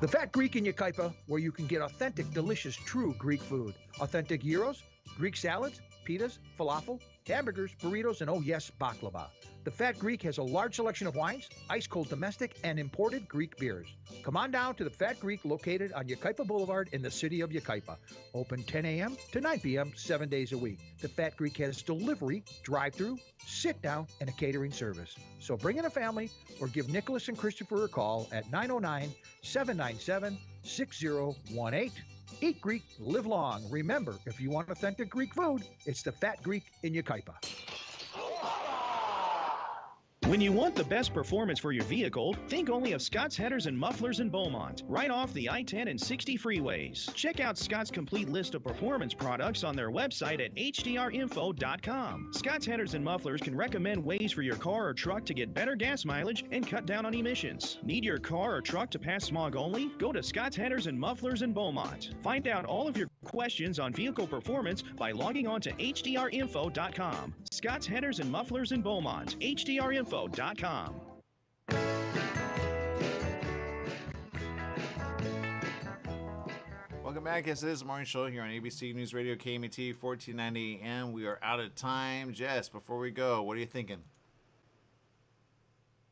The Fat Greek in Yucaipa, where you can get authentic, delicious, true Greek food. Authentic gyros, Greek salads, pitas, falafel, hamburgers, burritos, and oh yes, baklava. The Fat Greek has a large selection of wines, ice-cold domestic, and imported Greek beers. Come on down to the Fat Greek located on Yucaipa Boulevard in the city of Yucaipa. Open 10 a.m. to 9 p.m. 7 days a week. The Fat Greek has delivery, drive-through, sit-down, and a catering service. So bring in a family or give Nicholas and Christopher a call at 909-797-6018. Eat Greek, live long. Remember, if you want authentic Greek food, it's the Fat Greek in Yucaipa. When you want the best performance for your vehicle, think only of Scott's Headers and Mufflers in Beaumont, right off the I-10 and 60 freeways. Check out Scott's complete list of performance products on their website at hdrinfo.com. Scott's Headers and Mufflers can recommend ways for your car or truck to get better gas mileage and cut down on emissions. Need your car or truck to pass smog only? Go to Scott's Headers and Mufflers in Beaumont. Find out all of your questions on vehicle performance by logging on to hdrinfo.com. Scott's Headers and Mufflers in Beaumont, hdrinfo.com. Welcome back. This is the morning show here on ABC News Radio KMET 1490 AM. We are out of time. Jess, before we go, what are you thinking?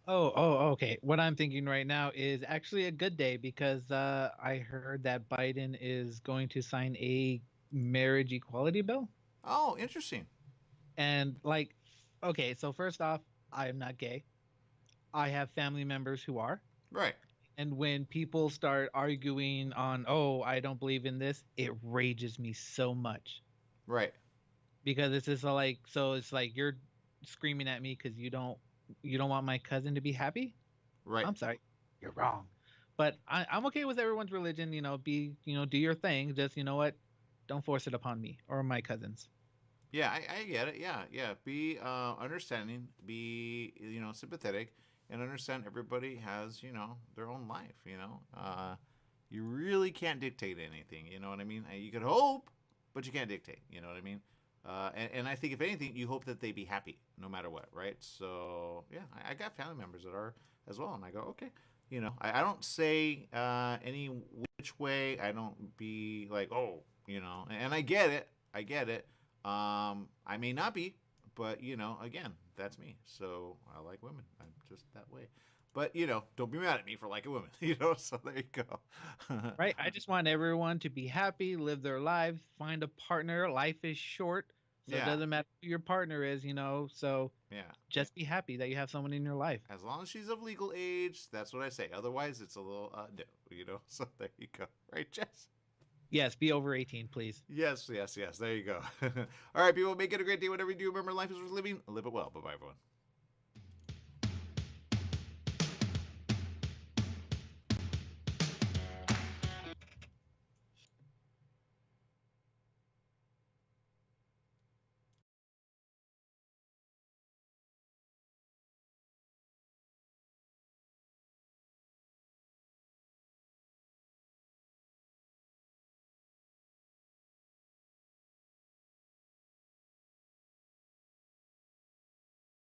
Okay. What I'm thinking right now is actually a good day because I heard that Biden is going to sign a marriage equality bill. Oh, interesting. And okay, so first off, I am not gay. I have family members who are. Right. And when people start arguing on, I don't believe in this, it rages me so much. Right. Because it's just it's like you're screaming at me because you don't want my cousin to be happy. Right. I'm sorry, you're wrong. But I'm okay with everyone's religion. Do your thing. Just don't force it upon me or my cousins. Yeah, I get it. Yeah. Be understanding. Be sympathetic, and understand everybody has their own life. You really can't dictate anything. You know what I mean? You could hope, but you can't dictate. You know what I mean? And I think if anything, you hope that they be happy no matter what, right? So yeah, I got family members that are as well, and I go, okay, I don't say any which way. I don't be like, and I get it. I may not be, but again, that's me. So I like women. I'm just that way. But don't be mad at me for liking women. So there you go. Right. I just want everyone to be happy, live their lives, find a partner. Life is short, so it doesn't matter who your partner is. So just be happy that you have someone in your life. As long as she's of legal age, that's what I say. Otherwise, it's a little no. So there you go. Right, Jess? Yes, be over 18, please. Yes. There you go. All right, people, make it a great day. Whatever you do, remember life is worth living. Live it well. Bye-bye, everyone.